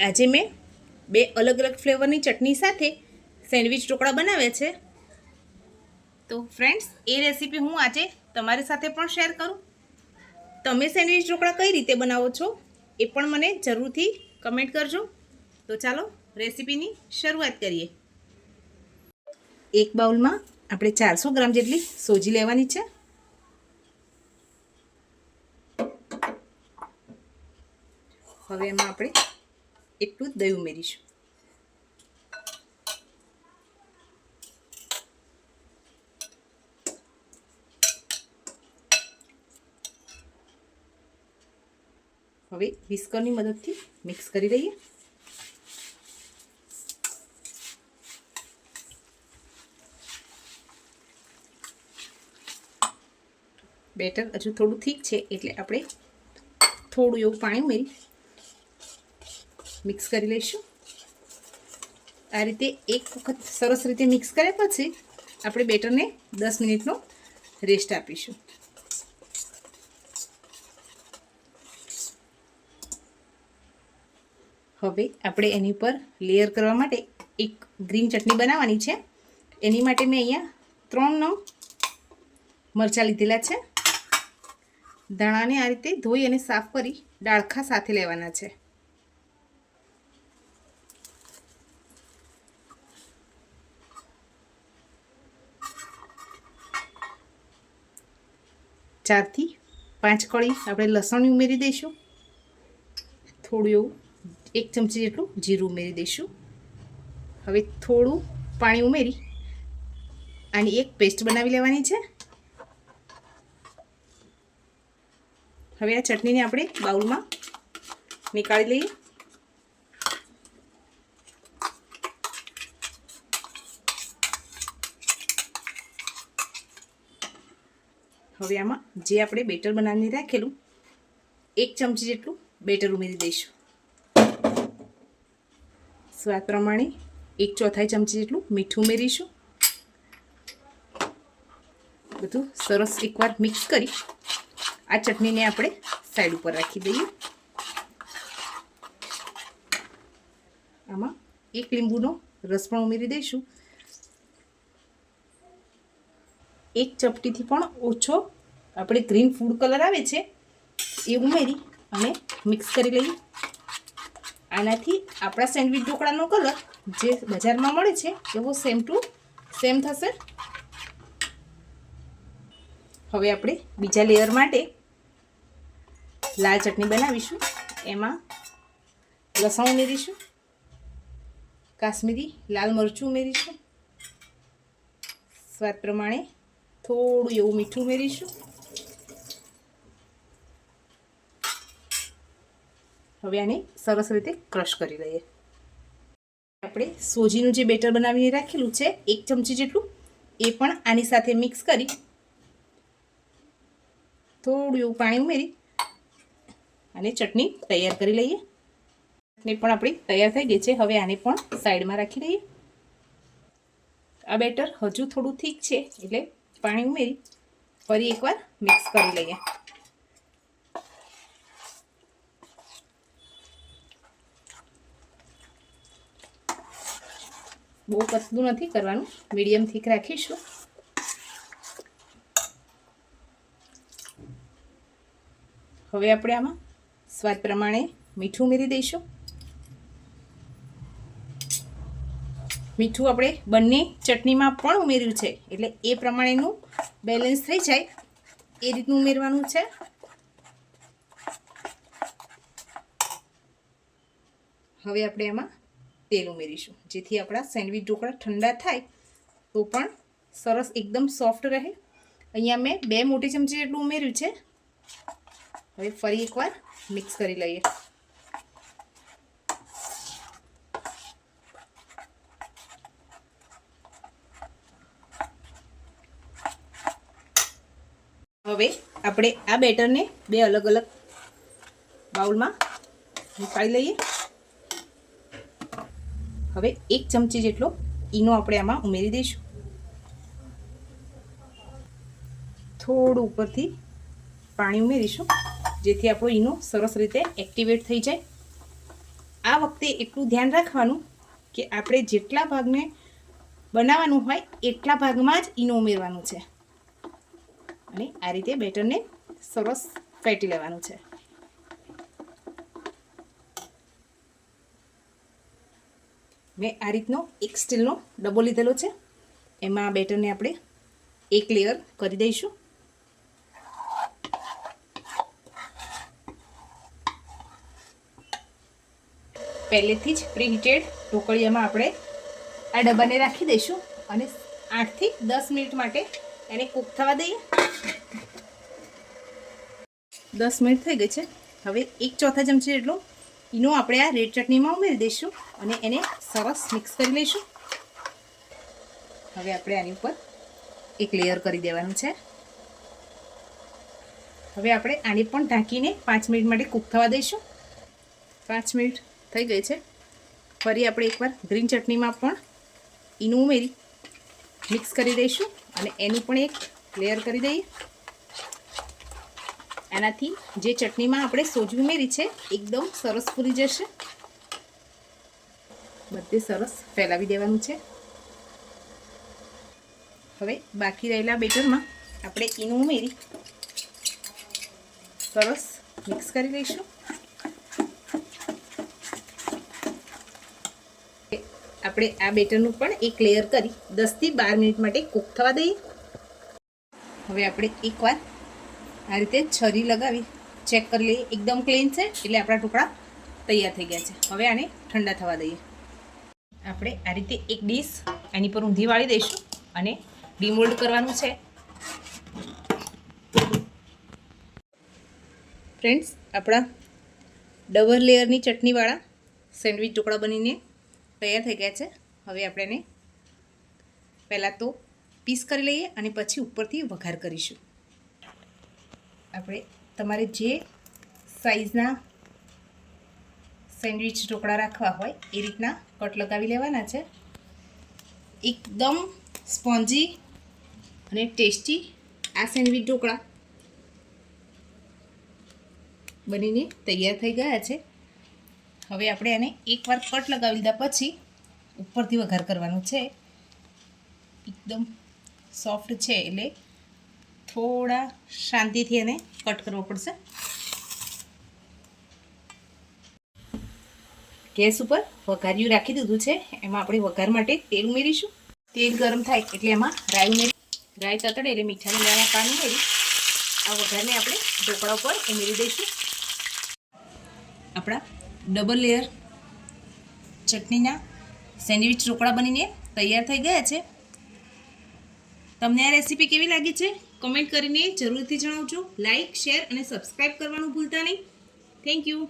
આજે મેં બે અલગ અલગ ફ્લેવરની ચટણી સાથે સેન્ડવિચ ઢોકળા બનાવ્યા છે. તો ફ્રેન્ડ્સ, એ રેસીપી હું આજે તમારી સાથે પણ શેર કરું. તમે સેન્ડવિચ ઢોકળા કઈ રીતે બનાવો છો એ પણ મને જરૂરથી કમેન્ટ કરજો. તો ચાલો રેસીપીની શરૂઆત કરીએ. એક બાઉલમાં આપણે 400 ગ્રામ જેટલી સોજી લેવાની છે. હવે એમાં આપણે એટલું જ દહીં ઉમેરીશું. હવે વિસ્કરની મદદથી મિક્સ કરી લઈએ. બેટર હજુ થોડું થીક છે એટલે આપણે થોડું એવું પાણી ઉમેરી મિક્સ કરી લઈશું. આ રીતે એક વખત સરસ રીતે મિક્સ કર્યા પછી આપણે બેટરને 10 મિનિટનો રેસ્ટ આપીશું. હવે આપણે એની પર લેયર કરવા માટે એક ગ્રીન ચટણી બનાવવાની છે. એની માટે મેં અહીંયા 3 નંગ મરચાં લીધેલા છે. ધાણાને આ રીતે ધોઈ અને સાફ કરી ડાળખા સાથે લેવાના છે. ચારથી 5 કળી આપણે લસણ ઉમેરી દઈશું. થોડું એવું 1 ચમચી જેટલું જીરું ઉમેરી દઈશું. હવે થોડું પાણી ઉમેરી આની એક પેસ્ટ બનાવી લેવાની છે. હવે આ ચટણીને આપણે બાઉલમાં નીકાળી લઈએ. હવે આમાં જે આપણે બેટર બનાવીને રાખેલું 1 ચમચી જેટલું બેટર ઉમેરી દઈશું. સ્વાદ પ્રમાણે 1/4 ચમચી જેટલું મીઠું ઉમેરીશું. બધું સરસ એકવાર મિક્સ કરી આ ચટણીને આપણે સાઈડ ઉપર રાખી દઈએ. આમાં 1 લીંબુનો રસ પણ ઉમેરી દઈશું. 1 ચપટીથી પણ ઓછો આપણે ગ્રીન ફૂડ કલર આવે છે એ ઉમેરી અને મિક્સ કરી લઈએ. આનાથી આપણા સેન્ડવિચ ઢોકળાનો કલર જે બજારમાં મળે છે એવો સેમ ટુ સેમ થશે. હવે આપણે બીજા લેયર માટે લાલ ચટણી બનાવીશું. એમાં લસણ ઉમેરીશું, કાશ્મીરી લાલ મરચું ઉમેરીશું, સ્વાદ પ્રમાણે થોડું એવું મીઠું ઉમેરીશું. હવે આને સરસ રીતે ક્રશ કરી લઈએ. આપણે સોજીનું જે બેટર બનાવીને રાખેલું છે 1 ચમચી જેટલું એ પણ આની સાથે મિક્સ કરી થોડું એવું પાણી ઉમેરી અને ચટણી તૈયાર કરી લઈએ. ચટણી પણ આપણી તૈયાર થઈ ગઈ છે. હવે આને પણ સાઈડમાં રાખી દઈએ. આ બેટર હજુ થોડું થીક છે એટલે પાણી ઉમેરી ફરી એકવાર મિક્સ કરી લઈએ. બહુ પતલું નથી કરવાનું, મીડિયમ થીક રાખીશું. હવે આપણે આમાં સ્વાદ પ્રમાણે મીઠું ઉમેરી દઈશું. મીઠું આપણે બંને ચટણીમાં પણ ઉમેર્યું છે એટલે એ પ્રમાણેનું બેલેન્સ થઈ જાય એ રીતનું ઉમેરવાનું છે. હવે આપણે એમાં તેલ ઉમેરીશું જેથી આપણા સેન્ડવિચ ઢોકળા ઠંડા થાય તો પણ સરસ એકદમ સોફ્ટ રહે. અહીંયા મેં 2 મોટી ચમચી જેટલું ઉમેર્યું છે. હવે ફરી એકવાર મિક્સ કરી લઈએ. હવે આપણે આ બેટરને 2 અલગ અલગ બાઉલમાં નીકાળી લઈએ. હવે 1 ચમચી જેટલો ઈનો આપણે આમાં ઉમેરી દઈશું. થોડું ઉપરથી પાણી ઉમેરીશું જેથી આપણો ઈનો સરસ રીતે એક્ટિવેટ થઈ જાય. આ વખતે એટલું ધ્યાન રાખવાનું કે આપણે જેટલા ભાગને બનાવવાનું હોય એટલા ભાગમાં જ ઈનો ઉમેરવાનું છે અને આ રીતે બેટરને સરસ ફેટી લેવાનું છે. મેં આ રીતનો એક સ્ટીલનો ડબ્બો લીધેલો છે. એમાં આ બેટરને આપણે એક લેયર કરી દઈશું. પહેલેથી જ પ્રીહીટેડ ઢોકળિયામાં આપણે આ ડબ્બાને રાખી દઈશું અને 8 થી 10 મિનિટ માટે એને કૂક થવા દઈએ. 10 મિનિટ થઈ ગઈ છે. હવે 1/4 ચમચી જેટલો ઈનો આપણે આ રેડ ચટણીમાં ઉમેરી દઈશું અને એને સરસ મિક્સ કરી લઈશું. હવે આપણે આની ઉપર એક લેયર કરી દેવાનું છે. હવે આપણે આને પણ ઢાંકીને 5 મિનિટ માટે કૂક થવા દઈશું. 5 મિનિટ થઈ ગઈ છે. ફરી આપણે એકવાર ગ્રીન ચટણીમાં પણ ઈનું ઉમેરી મિક્સ કરી દઈશું અને એનું પણ એક લેયર કરી દઈએ. આનાથી જે ચટણીમાં આપણે સોજી ઉમેરી છે એકદમ સરસ ફૂલી જશે. બધે સરસ ફેલાવી દેવાનું છે. હવે બાકી રહેલા બેટરમાં આપણે ઈનું ઉમેરી સરસ મિક્સ કરી લઈશું. આપણે આ બેટરનું પણ એક લેયર કરી 10 થી 12 મિનિટ માટે કૂક થવા દઈએ. હવે આપણે એકવાર આ રીતે છરી લગાવી ચેક કરી લઈએ. એકદમ ક્લીન છે એટલે આપણા ટુકડા તૈયાર થઈ ગયા છે. હવે આને ઠંડા થવા દઈએ. આપણે આ રીતે એક ડીશ આની પર ઊંધી વાળી દઈશું અને ડીમોલ્ડ કરવાનું છે. ફ્રેન્ડ્સ, આપણા ડબલ લેયરની ચટણીવાળા સેન્ડવિચ ઢોકળા બનીને તૈયાર થઈ ગયા છે. હવે આપણે એને પહેલાં તો પીસ કરી લઈએ અને પછી ઉપરથી વઘાર કરીશું. આપણે તમારે જે સાઈઝના સેન્ડવિચ ઢોકળા રાખવા હોય એ રીતના કટ લગાવી લેવાના છે. એકદમ સ્પોન્જી અને ટેસ્ટી આ સેન્ડવિચ ઢોકળા બનીને તૈયાર થઈ ગયા છે. હવે આપણે આને એકવાર કટ લગાવી લીધા પછી ઉપરથી વઘાર કરવાનું છે. એકદમ સોફ્ટ છે એટલે થોડા શાંતિથી એને કટ કરવો પડશે. ગેસ ઉપર વઘારિયું રાખી દીધું છે. એમાં આપણે વઘાર માટે તેલ ઉમેરીશું. તેલ ગરમ થાય એટલે એમાં રાઈ ઉમેરી રાઈ તતડે એટલે મીઠા લીમડાના પાન ઉમેરી આ વઘારને આપણે ઢોકળા ઉપર ઉમેરી દઈશું. આપણા ડબલ લેયર ચટણીના સેન્ડવિચ ઢોકળા બનીને તૈયાર થઈ ગયા છે. તમને આ રેસીપી કેવી લાગી છે કમેન્ટ કરીને જરૂરથી જણાવજો. લાઇક, શેર અને સબસ્ક્રાઈબ કરવાનું ભૂલતા નહીં. Thank you.